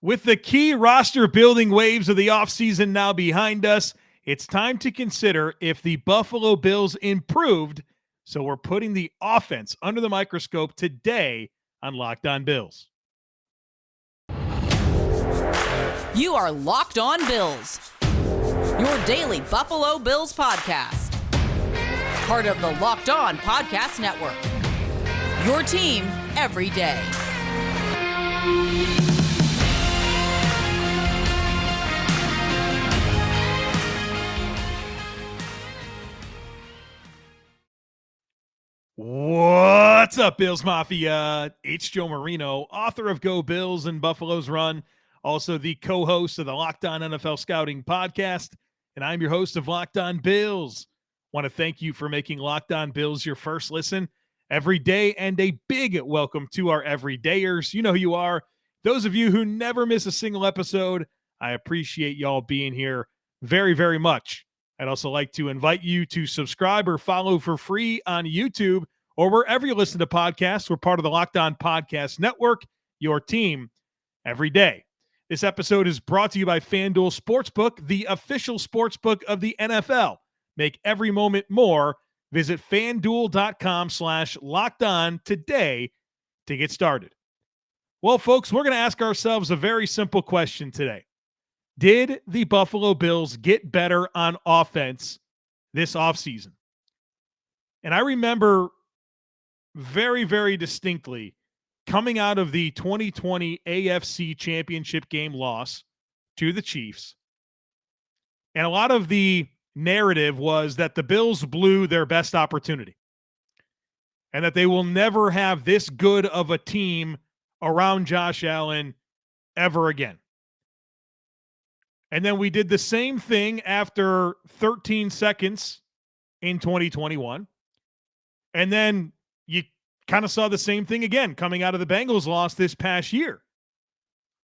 With the key roster building waves of the offseason now behind us, it's time to consider if the Buffalo Bills improved. So we're putting the offense under the microscope today on Locked On Bills. You are Locked On Bills, your daily Buffalo Bills podcast. Part of the Locked On Podcast Network, your team every day. What's up, Bills Mafia? It's Joe Marino, author of Go Bills and Buffalo's Run, also the co-host of the Locked On NFL Scouting podcast, and I'm your host of Locked On Bills. Want to thank you for making Locked On Bills your first listen every day, and a big welcome to our everydayers. You know who you are. Those of you who never miss a single episode, I appreciate y'all being here very, very much. I'd also like to invite you to subscribe or follow for free on YouTube or wherever you listen to podcasts. We're part of the Locked On Podcast Network, your team every day. This episode is brought to you by FanDuel Sportsbook, the official sportsbook of the NFL. Make every moment more. Visit FanDuel.com/LockedOn today to get started. Well, folks, we're going to ask ourselves a very simple question today. Did the Buffalo Bills get better on offense this offseason? And I remember very, very distinctly coming out of the 2020 AFC Championship game loss to the Chiefs. And a lot of the narrative was that the Bills blew their best opportunity and that they will never have this good of a team around Josh Allen ever again. And then we did the same thing after 13 seconds in 2021. And then you kind of saw the same thing again coming out of the Bengals loss this past year,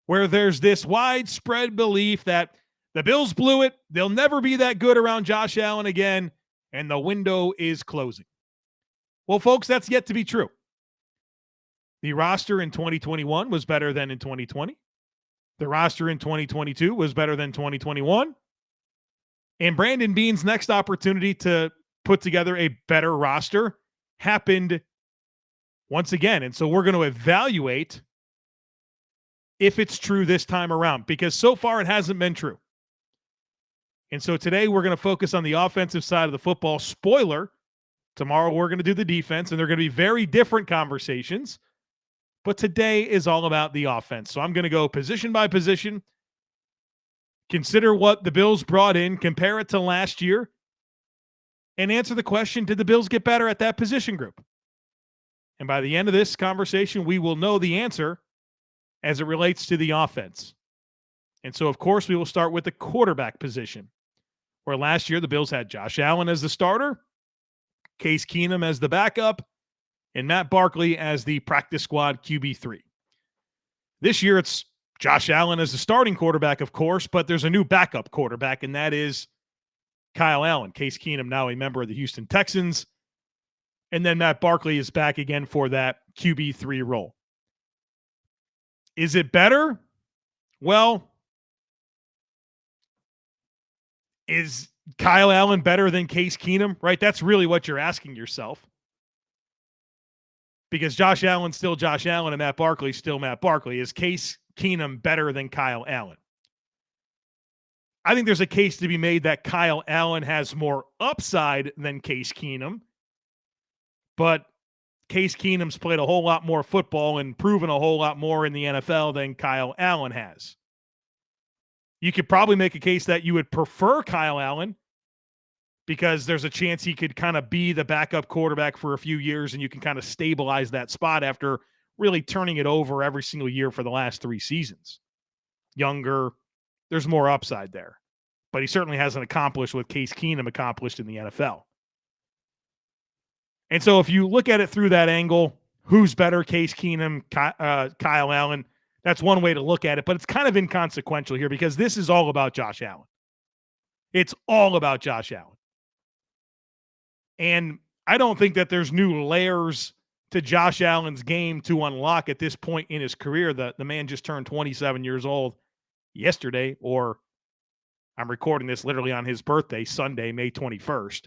where there's this widespread belief that the Bills blew it, they'll never be that good around Josh Allen again, and the window is closing. Well, folks, that's yet to be true. The roster in 2021 was better than in 2020. The roster in 2022 was better than 2021. And Brandon Beane's next opportunity to put together a better roster happened once again. And so we're going to evaluate if it's true this time around, because so far it hasn't been true. And so today we're going to focus on the offensive side of the football. Spoiler, tomorrow we're going to do the defense, and they're going to be very different conversations. But today is all about the offense. So I'm going to go position by position, consider what the Bills brought in, compare it to last year, and answer the question, did the Bills get better at that position group? And by the end of this conversation, we will know the answer as it relates to the offense. And so, of course, we will start with the quarterback position, where last year the Bills had Josh Allen as the starter, Case Keenum as the backup, and Matt Barkley as the practice squad QB3. This year, it's Josh Allen as the starting quarterback, of course, but there's a new backup quarterback, and that is Kyle Allen. Case Keenum, now a member of the Houston Texans. And then Matt Barkley is back again for that QB3 role. Is it better? Well, is Kyle Allen better than Case Keenum? Right? That's really what you're asking yourself. Because Josh Allen's still Josh Allen and Matt Barkley's still Matt Barkley. Is Case Keenum better than Kyle Allen? I think there's a case to be made that Kyle Allen has more upside than Case Keenum. But Case Keenum's played a whole lot more football and proven a whole lot more in the NFL than Kyle Allen has. You could probably make a case that you would prefer Kyle Allen because there's a chance he could kind of be the backup quarterback for a few years and you can kind of stabilize that spot after really turning it over every single year for the last 3 seasons. Younger, there's more upside there. But he certainly hasn't accomplished what Case Keenum accomplished in the NFL. And so if you look at it through that angle, who's better, Case Keenum, Kyle Allen, that's one way to look at it. But it's kind of inconsequential here because this is all about Josh Allen. It's all about Josh Allen. And I don't think that there's new layers to Josh Allen's game to unlock at this point in his career. The man just turned 27 years old yesterday, or I'm recording this literally on his birthday, Sunday, May 21st.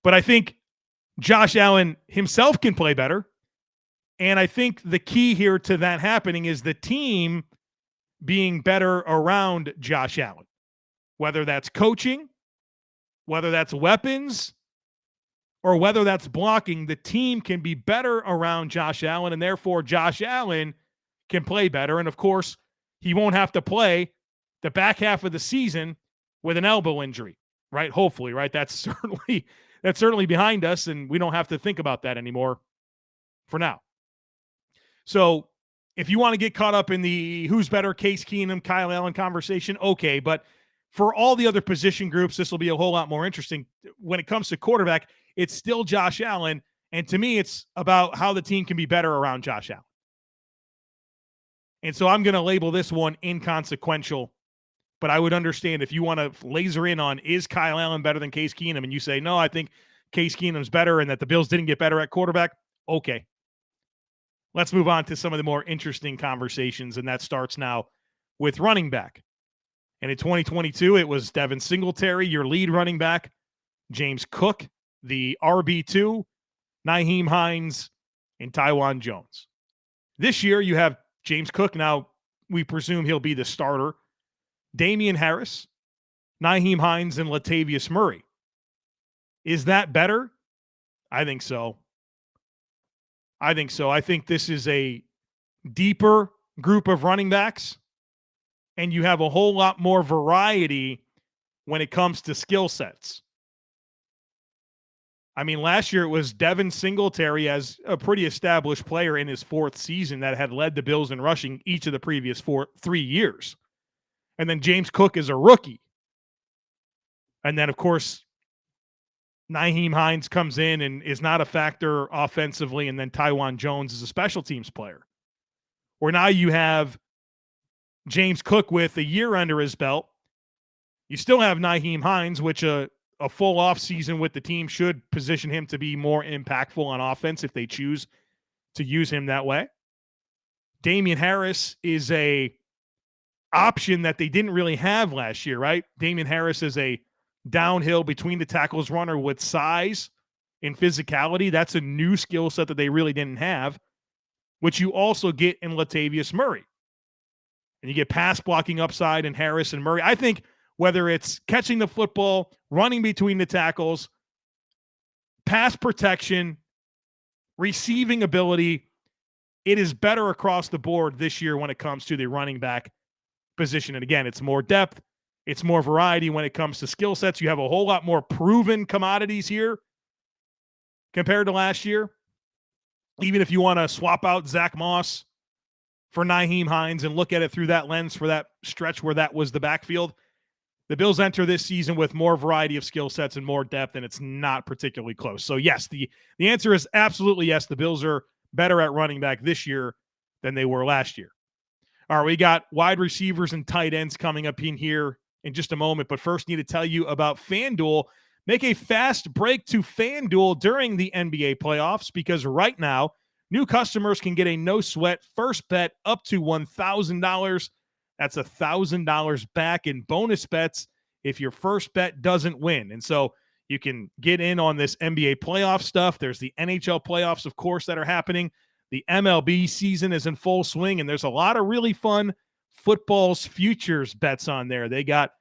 But I think Josh Allen himself can play better. And I think the key here to that happening is the team being better around Josh Allen, whether that's coaching, whether that's weapons, or whether that's blocking. The team can be better around Josh Allen, and therefore Josh Allen can play better. And of course, he won't have to play the back half of the season with an elbow injury, right? Hopefully, right? That's certainly behind us, and we don't have to think about that anymore for now. So if you want to get caught up in the who's better, Case Keenum, Kyle Allen conversation, okay. But for all the other position groups, this will be a whole lot more interesting. When it comes to quarterback, it's still Josh Allen. And to me, it's about how the team can be better around Josh Allen. And so I'm going to label this one inconsequential. But I would understand if you want to laser in on, is Kyle Allen better than Case Keenum? And you say, no, I think Case Keenum's better and that the Bills didn't get better at quarterback. Okay. Let's move on to some of the more interesting conversations, and that starts now with running back. And in 2022, it was Devin Singletary, your lead running back, James Cook, the RB2, Nyheim Hines, and Tywan Jones. This year, you have James Cook. Now, we presume he'll be the starter. Damien Harris, Nyheim Hines, and Latavius Murray. Is that better? I think so. I think this is a deeper group of running backs, and you have a whole lot more variety when it comes to skill sets. I mean, last year it was Devin Singletary as a pretty established player in his fourth season that had led the Bills in rushing each of the previous 3 years. And then James Cook is a rookie. And then, of course, Nyheim Hines comes in and is not a factor offensively, and then Tywan Jones is a special teams player. Where now you have James Cook with a year under his belt. You still have Nyheim Hines, which a full offseason with the team should position him to be more impactful on offense if they choose to use him that way. Damien Harris is a option that they didn't really have last year, right? Damien Harris is a downhill between the tackles runner with size and physicality. That's a new skill set that they really didn't have, which you also get in Latavius Murray. And you get pass blocking upside in Harris and Murray. I think whether it's catching the football, running between the tackles, pass protection, receiving ability, it is better across the board this year when it comes to the running back position. And again, it's more depth. It's more variety when it comes to skill sets. You have a whole lot more proven commodities here compared to last year. Even if you want to swap out Zach Moss for Nyheim Hines and look at it through that lens for that stretch where that was the backfield, the Bills enter this season with more variety of skill sets and more depth, and it's not particularly close. So yes, the answer is absolutely yes. The Bills are better at running back this year than they were last year. All right, we got wide receivers and tight ends coming up in here in just a moment, but first need to tell you about FanDuel. Make a fast break to FanDuel during the NBA playoffs because right now, new customers can get a no-sweat first bet up to $1,000. That's $1,000 back in bonus bets if your first bet doesn't win. And so you can get in on this NBA playoff stuff. There's the NHL playoffs, of course, that are happening. The MLB season is in full swing, and there's a lot of really fun football's futures bets on there. They got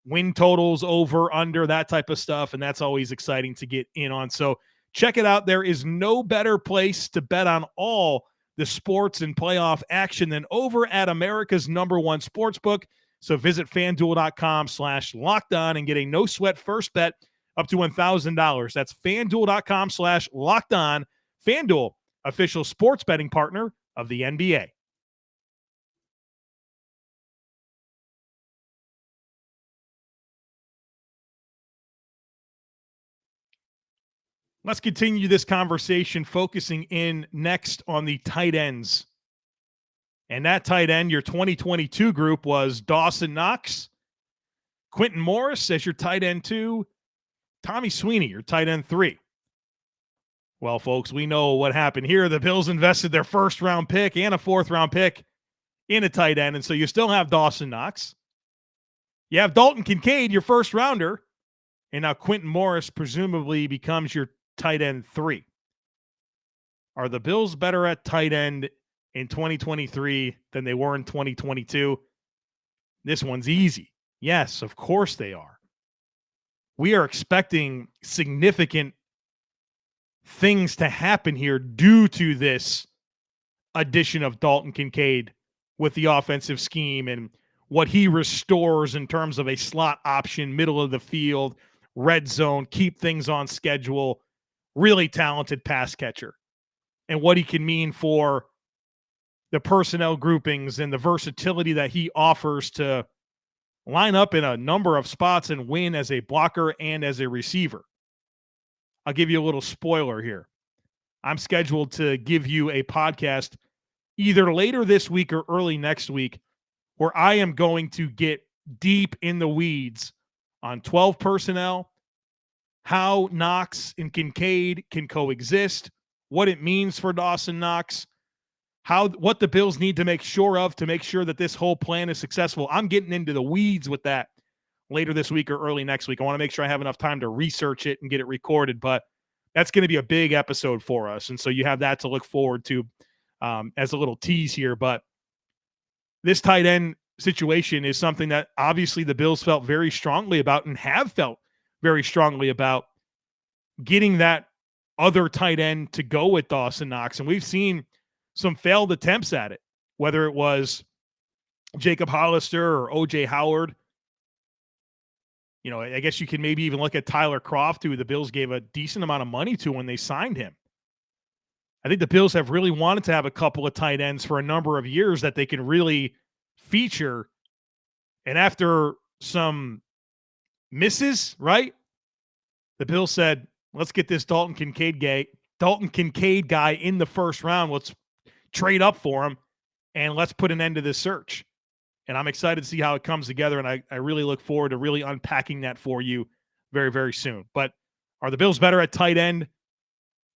win totals, over, under, that type of stuff, and that's always exciting to get in on. So check it out. There is no better place to bet on all the sports and playoff action than over at America's #1 sportsbook. So visit FanDuel.com/lockedon and get a no-sweat first bet up to $1,000. That's FanDuel.com/lockedon. FanDuel, official sports betting partner of the NBA. Let's continue this conversation, focusing in next on the tight ends. And that tight end, your 2022 group, was Dawson Knox, Quentin Morris as your tight end 2, Tommy Sweeney, your tight end 3. Well, folks, we know what happened here. The Bills invested their first-round pick and a fourth-round pick in a tight end, and so you still have Dawson Knox. You have Dalton Kincaid, your first-rounder, and now Quentin Morris presumably becomes your tight end 3. Are the Bills better at tight end in 2023 than they were in 2022? This one's easy. Yes, of course they are. We are expecting significant things to happen here due to this addition of Dalton Kincaid with the offensive scheme and what he restores in terms of a slot option, middle of the field, red zone, keep things on schedule, really talented pass catcher, and what he can mean for the personnel groupings and the versatility that he offers to line up in a number of spots and win as a blocker and as a receiver. I'll give you a little spoiler here. I'm scheduled to give you a podcast either later this week or early next week where I am going to get deep in the weeds on 12 personnel, how Knox and Kincaid can coexist, what it means for Dawson Knox, what the Bills need to make sure of to make sure that this whole plan is successful. I'm getting into the weeds with that later this week or early next week. I want to make sure I have enough time to research it and get it recorded, but that's going to be a big episode for us. And so you have that to look forward to as a little tease here. But this tight end situation is something that obviously the Bills felt very strongly about and have felt very strongly about getting that other tight end to go with Dawson Knox. And we've seen some failed attempts at it, whether it was Jacob Hollister or O.J. Howard. You know, I guess you can maybe even look at Tyler Kroft, who the Bills gave a decent amount of money to when they signed him. I think the Bills have really wanted to have a couple of tight ends for a number of years that they can really feature. And after some misses, right, the Bills said, let's get this Dalton Kincaid guy in the first round. Let's trade up for him, and let's put an end to this search. And I'm excited to see how it comes together, and I really look forward to really unpacking that for you very, very soon. But are the Bills better at tight end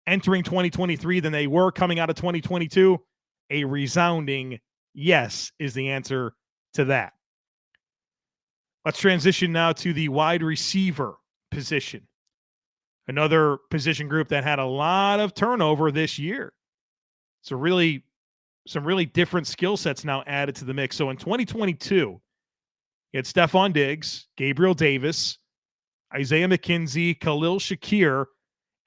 entering 2023 than they were coming out of 2022? A resounding yes is the answer to that. Let's transition now to the wide receiver position. Another position group that had a lot of turnover this year. So some really different skill sets now added to the mix. So in 2022, you had Stefon Diggs, Gabriel Davis, Isaiah McKenzie, Khalil Shakir,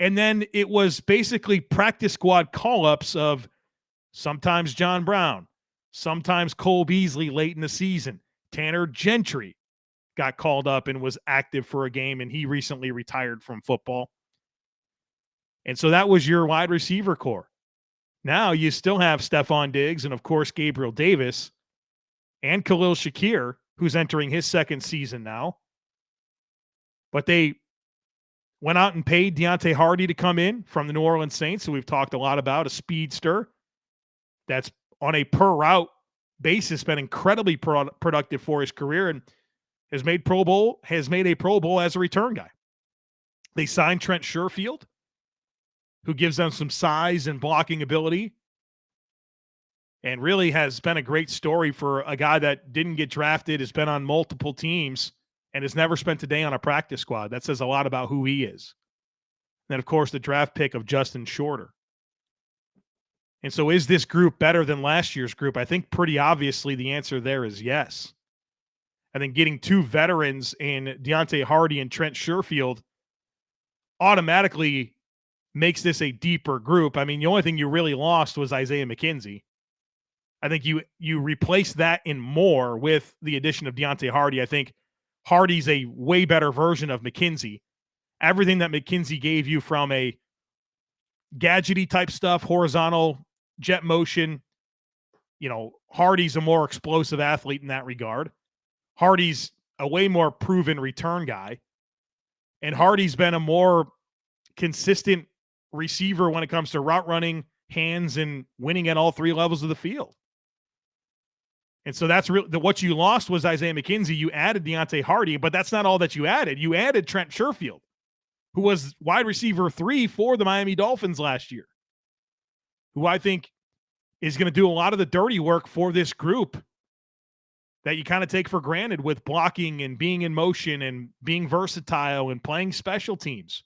and then it was basically practice squad call-ups of sometimes John Brown, sometimes Cole Beasley late in the season. Tanner Gentry got called up and was active for a game, and he recently retired from football. And so that was your wide receiver core. Now you still have Stefon Diggs and, of course, Gabriel Davis and Khalil Shakir, who's entering his second season now. But they went out and paid Deonte Harty to come in from the New Orleans Saints, who we've talked a lot about, a speedster that's on a per-route basis been incredibly productive for his career and has made a Pro Bowl as a return guy. They signed Trent Sherfield, who gives them some size and blocking ability, and really has been a great story for a guy that didn't get drafted, has been on multiple teams, and has never spent a day on a practice squad. That says a lot about who he is. And then, of course, the draft pick of Justin Shorter. And so is this group better than last year's group? I think pretty obviously the answer there is yes. I think getting two veterans in Deonte Harty and Trent Sherfield automatically makes this a deeper group. I mean, the only thing you really lost was Isaiah McKenzie. I think you replace that in more with the addition of Deonte Harty. I think Harty's a way better version of McKenzie. Everything that McKenzie gave you from a gadgety type stuff, horizontal jet motion, Harty's a more explosive athlete in that regard. Harty's a way more proven return guy. And Harty's been a more consistent receiver when it comes to route running, hands, and winning at all three levels of the field. And so that's what you lost was Isaiah McKenzie. You added Deonte Harty, but that's not all that you added. You added Trent Sherfield. who was wide receiver 3 for the Miami Dolphins last year, who I think is going to do a lot of the dirty work for this group that you kind of take for granted with blocking and being in motion and being versatile and playing special teams.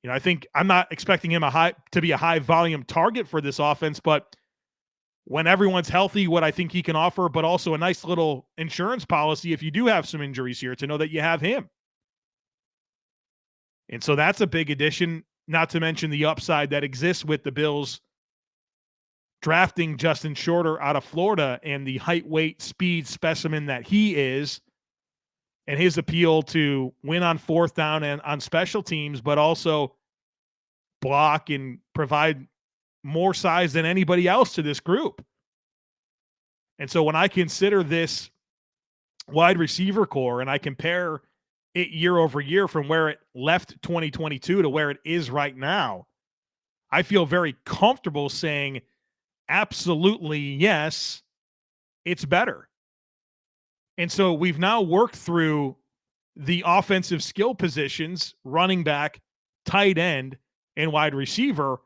I think I'm not expecting him to be a high volume target for this offense, but when everyone's healthy, what I think he can offer, but also a nice little insurance policy if you do have some injuries here to know that you have him. And so that's a big addition, not to mention the upside that exists with the Bills drafting Justin Shorter out of Florida and the height, weight, speed specimen that he is, and his appeal to win on fourth down and on special teams, but also block and provide more size than anybody else to this group. And so when I consider this wide receiver core and I compare it year over year from where it left 2022 to where it is right now, I feel very comfortable saying absolutely yes, it's better. And so we've now worked through the offensive skill positions, running back, tight end, and wide receiver.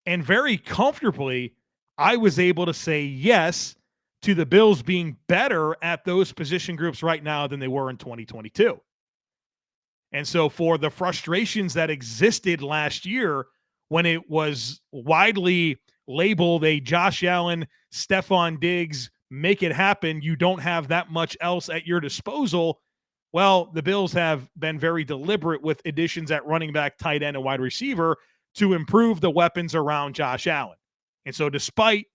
And very comfortably, I was able to say yes to the Bills being better at those position groups right now than they were in 2022. And so for the frustrations that existed last year when it was widely labeled a Josh Allen, Stefon Diggs, make it happen, you don't have that much else at your disposal. Well, the Bills have been very deliberate with additions at running back, tight end, and wide receiver to improve the weapons around Josh Allen. And so despite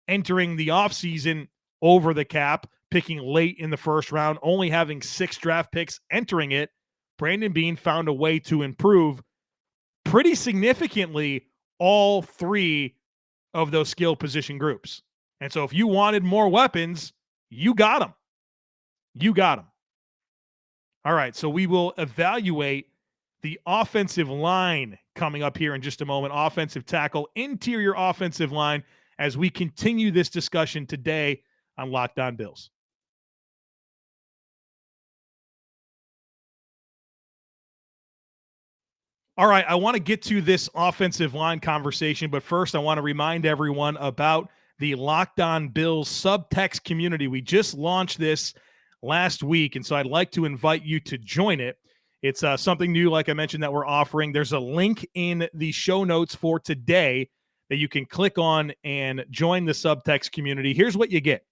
entering the offseason over the cap, picking late in the first round, only having 6 draft picks entering it, Brandon Beane found a way to improve pretty significantly all 3 of those skill position groups. And so if you wanted more weapons, you got them. You got them. All right, so we will evaluate the offensive line coming up here in just a moment. Offensive tackle, interior offensive line, as we continue this discussion today on Locked On Bills. All right, I want to get to this offensive line conversation, but first I want to remind everyone about the Locked On Bills subtext community. We just launched this last week, and so I'd like to invite you to join it. It's something new, like I mentioned, that we're offering. There's a link in the show notes for today that you can click on and join the subtext community. Here's what you get.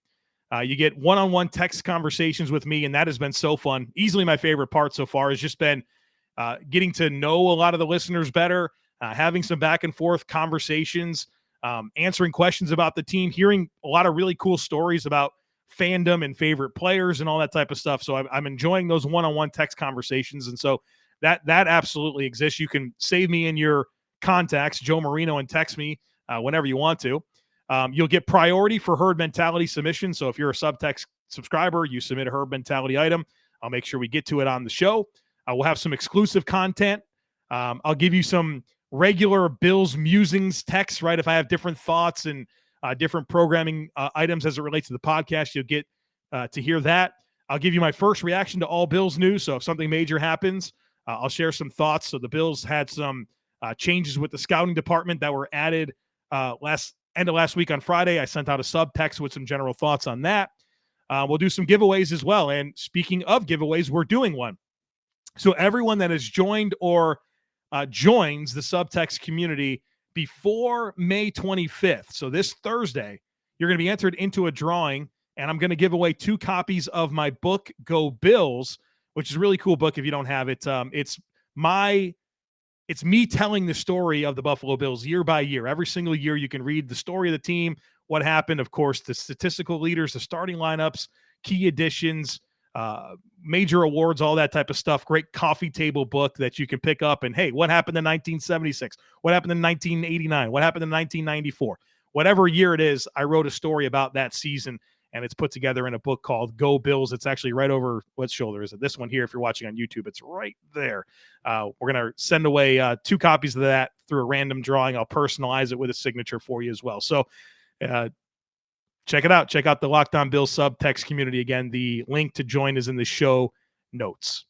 You get one-on-one text conversations with me, and that has been so fun. Easily my favorite part so far has just been getting to know a lot of the listeners better, having some back and forth conversations, answering questions about the team, hearing a lot of really cool stories about fandom and favorite players and all that type of stuff. So I'm enjoying those one-on-one text conversations. And so that absolutely exists. You can save me in your contacts, Joe Marino, and text me whenever you want to. You'll get priority for herd mentality submission. So if you're a subtext subscriber, you submit a herd mentality item, I'll make sure we get to it on the show. We'll have some exclusive content. I'll give you some regular Bills musings text, right? If I have different thoughts and different programming items as it relates to the podcast, you'll get to hear that. I'll give you my first reaction to all Bills news. So if something major happens, I'll share some thoughts. So the Bills had some changes with the scouting department that were added end of last week on Friday. I sent out a subtext with some general thoughts on that. We'll do some giveaways as well. And speaking of giveaways, we're doing one. So everyone that has joined or joins the subtext community before May 25th, so this Thursday, you're going to be entered into a drawing, and I'm going to give away 2 copies of my book, Go Bills, which is a really cool book if you don't have it. It's me telling the story of the Buffalo Bills year by year. Every single year you can read the story of the team, what happened, of course, the statistical leaders, the starting lineups, key additions, major awards, all that type of stuff. Great coffee table book that you can pick up. And hey, what happened in 1976? What happened in 1989? What happened in 1994? Whatever year it is, I wrote a story about that season, and it's put together in a book called Go Bills. It's actually right over what shoulder is it? This one here, if you're watching on YouTube, it's right there. We're going to send away 2 copies of that through a random drawing. I'll personalize it with a signature for you as well. So check it out. Check out the Locked On Bills subtext community. Again, the link to join is in the show notes.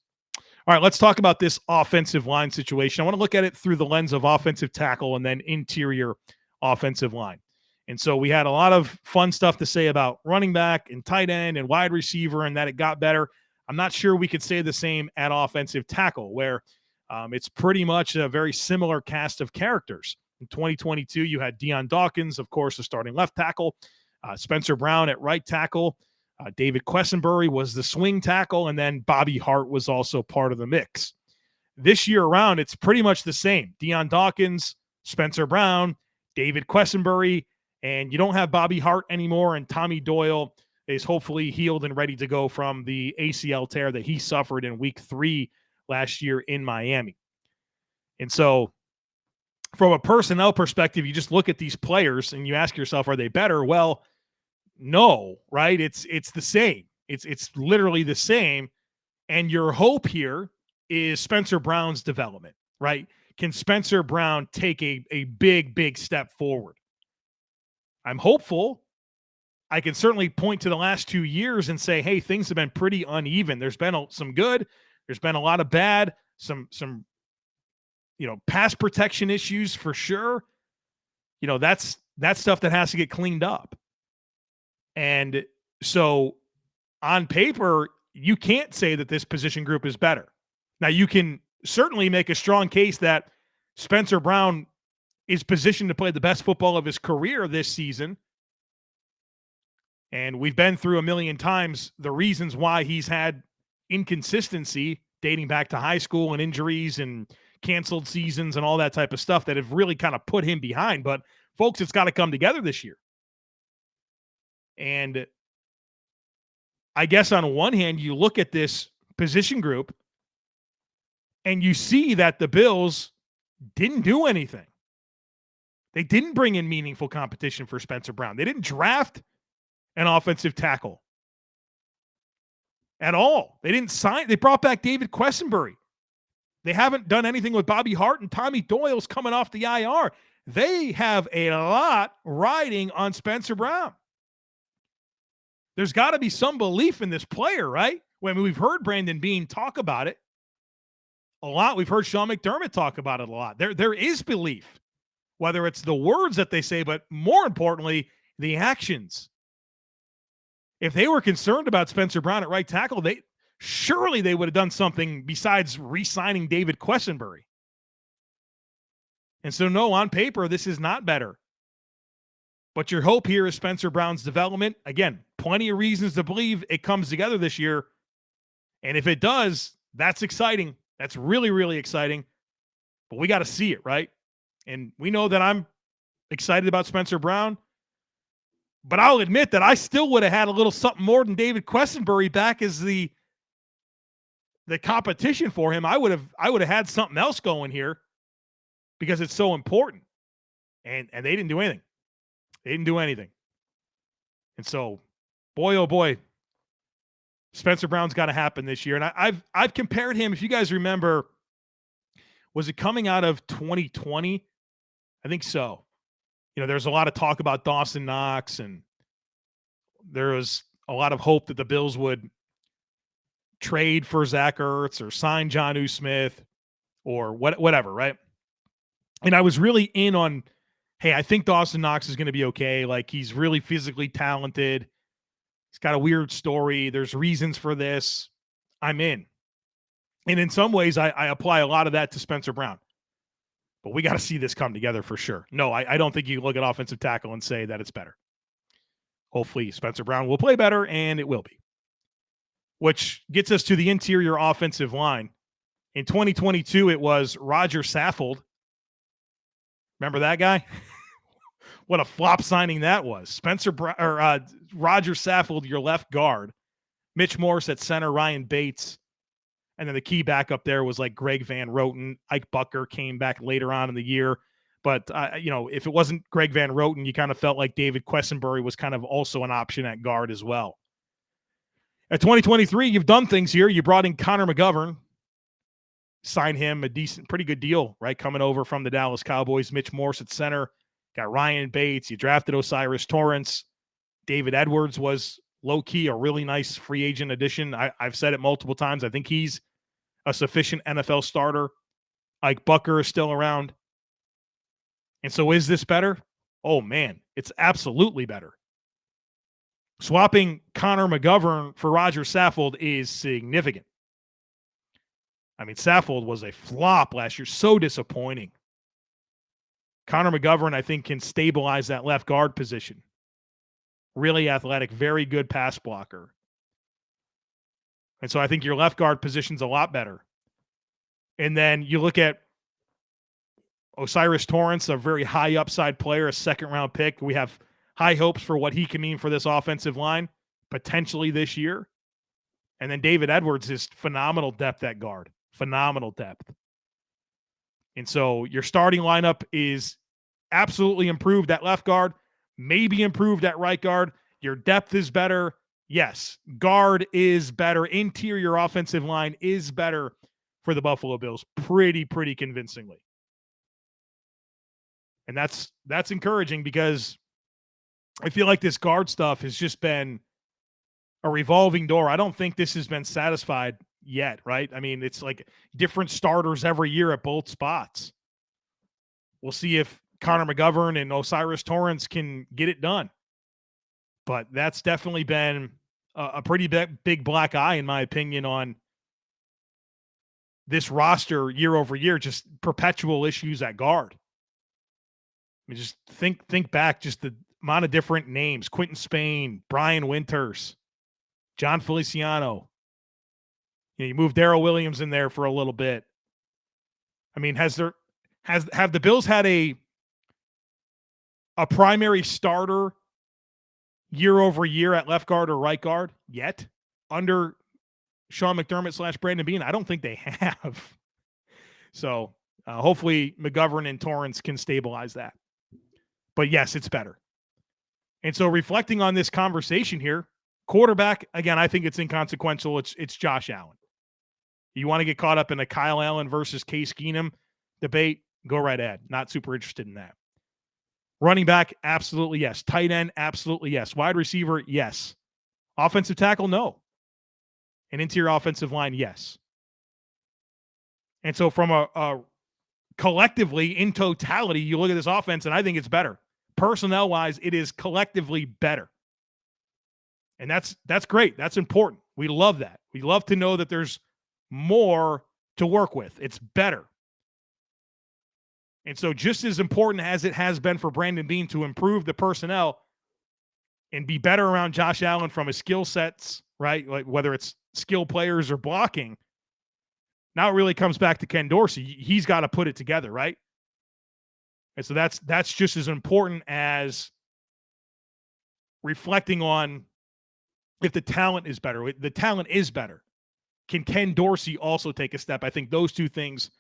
All right, let's talk about this offensive line situation. I want to look at it through the lens of offensive tackle and then interior offensive line. And so we had a lot of fun stuff to say about running back and tight end and wide receiver and that it got better. I'm not sure we could say the same at offensive tackle, where it's pretty much a very similar cast of characters. In 2022, you had Deion Dawkins, of course, the starting left tackle, Spencer Brown at right tackle, David Quessenberry was the swing tackle, and then Bobby Hart was also part of the mix. This year around, it's pretty much the same. Deion Dawkins, Spencer Brown, David Quessenberry, and you don't have Bobby Hart anymore, and Tommy Doyle is hopefully healed and ready to go from the ACL tear that he suffered in week 3 last year in Miami. And so from a personnel perspective, you just look at these players and you ask yourself, are they better? Well, no, right? It's the same. It's literally the same. And your hope here is Spencer Brown's development, right? Can Spencer Brown take a big step forward? I'm hopeful. I can certainly point to the last 2 years and say, hey, things have been pretty uneven. There's been some good. There's been a lot of bad, some pass protection issues for sure. That's stuff that has to get cleaned up. And so on paper, you can't say that this position group is better. Now, you can certainly make a strong case that Spencer Brown is positioned to play the best football of his career this season. And we've been through a million times the reasons why he's had inconsistency dating back to high school and injuries and canceled seasons and all that type of stuff that have really kind of put him behind. But folks, it's got to come together this year. And I guess on one hand, you look at this position group and you see that the Bills didn't do anything. They didn't bring in meaningful competition for Spencer Brown. They didn't draft an offensive tackle at all. They didn't sign. They brought back David Quessenberry. They haven't done anything with Bobby Hart, and Tommy Doyle's coming off the IR. They have a lot riding on Spencer Brown. There's got to be some belief in this player, right? I mean, we've heard Brandon Beane talk about it a lot. We've heard Sean McDermott talk about it a lot. There is belief, whether it's the words that they say, but more importantly, the actions. If they were concerned about Spencer Brown at right tackle, they would have done something besides re-signing David Quessenberry. And so, no, on paper, this is not better. But your hope here is Spencer Brown's development. Again, plenty of reasons to believe it comes together this year. And if it does, that's exciting. That's really, really exciting. But we got to see it, right? And we know that I'm excited about Spencer Brown. But I'll admit that I still would have had a little something more than David Quessenberry back as the competition for him. I would have had something else going here because it's so important. And they didn't do anything. They didn't do anything. And so, boy, oh boy, Spencer Brown's got to happen this year. And I've compared him, if you guys remember, was it coming out of 2020? I think so. There's a lot of talk about Dawson, Knox, and there was a lot of hope that the Bills would trade for Zach Ertz or sign Jonnu Smith or whatever, right? And I was really in on, hey, I think Dawson Knox is going to be okay. Like, he's really physically talented. He's got a weird story. There's reasons for this. I'm in. And in some ways, I apply a lot of that to Spencer Brown. But we got to see this come together for sure. No, I don't think you look at offensive tackle and say that it's better. Hopefully, Spencer Brown will play better, and it will be. Which gets us to the interior offensive line. In 2022, it was Roger Saffold. Remember that guy? What a flop signing that was. Roger Saffold, your left guard. Mitch Morse at center, Ryan Bates. And then the key backup there was like Greg Van Roten. Ike Bucker came back later on in the year. But, if it wasn't Greg Van Roten, you kind of felt like David Quessenberry was kind of also an option at guard as well. At 2023, you've done things here. You brought in Connor McGovern. Signed him a pretty good deal, right? Coming over from the Dallas Cowboys. Mitch Morse at center. Got Ryan Bates. You drafted Osiris Torrence. David Edwards was low-key a really nice free agent addition. I've said it multiple times. I think he's a sufficient NFL starter. Ike Bucker is still around. And so is this better? Oh, man, it's absolutely better. Swapping Connor McGovern for Roger Saffold is significant. I mean, Saffold was a flop last year. So disappointing. Connor McGovern, I think, can stabilize that left guard position. Really athletic, very good pass blocker. And so I think your left guard position's a lot better. And then you look at Osiris Torrence, a very high upside player, a second-round pick. We have high hopes for what he can mean for this offensive line, potentially this year. And then David Edwards is phenomenal depth at guard. Phenomenal depth. And so your starting lineup is absolutely improved at left guard, maybe improved at right guard. Your depth is better. Yes, guard is better. Interior offensive line is better for the Buffalo Bills pretty convincingly. And that's encouraging because I feel like this guard stuff has just been a revolving door. I don't think this has been satisfied yet, right? I mean, it's like different starters every year at both spots. We'll see if Connor McGovern and Osiris Torrence can get it done. But that's definitely been a pretty big black eye, in my opinion, on this roster year over year, just perpetual issues at guard. I mean, just think back, just the amount of different names: Quentin Spain, Brian Winters, John Feliciano. You moved Darrell Williams in there for a little bit. I mean, have the Bills had a primary starter year over year at left guard or right guard yet under Sean McDermott / Brandon Beane? I don't think they have. So hopefully McGovern and Torrence can stabilize that. But yes, it's better. And so reflecting on this conversation here, quarterback, again, I think it's inconsequential. It's Josh Allen. You want to get caught up in a Kyle Allen versus Case Keenum debate? Go right ahead. Not super interested in that. Running back, absolutely yes. Tight end, absolutely yes. Wide receiver, yes. Offensive tackle, no. And interior offensive line, yes. And so from a collectively, in totality, you look at this offense, and I think it's better. Personnel-wise, it is collectively better. And that's great. That's important. We love that. We love to know that there's more to work with. It's better. And so just as important as it has been for Brandon Beane to improve the personnel and be better around Josh Allen from his skill sets, right? Like whether it's skill players or blocking, now it really comes back to Ken Dorsey. He's got to put it together, right? And so that's just as important as reflecting on if the talent is better. The talent is better. Can Ken Dorsey also take a step? I think those two things,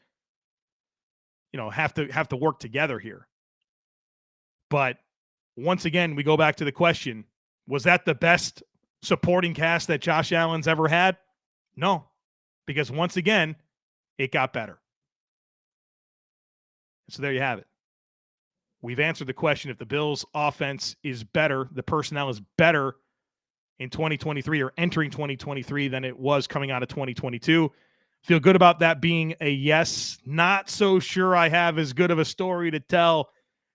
have to work together here. But once again, we go back to the question, was that the best supporting cast that Josh Allen's ever had? No, because once again, it got better. So there you have it. We've answered the question if the Bills' offense is better, the personnel is better in 2023 or entering 2023 than it was coming out of 2022. Feel good about that being a yes. Not so sure I have as good of a story to tell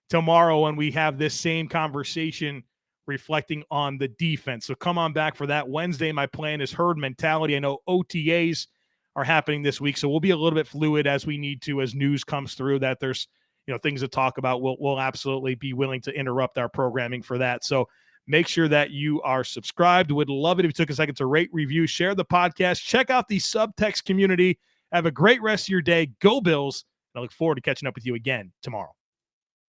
tomorrow when we have this same conversation reflecting on the defense. So come on back for that. Wednesday, my plan is herd mentality. I know OTAs are happening this week, so we'll be a little bit fluid as we need to as news comes through that there's things to talk about. We'll absolutely be willing to interrupt our programming for that. So make sure that you are subscribed. Would love it if you took a second to rate, review, share the podcast. Check out the subtext community. Have a great rest of your day. Go Bills. I look forward to catching up with you again tomorrow.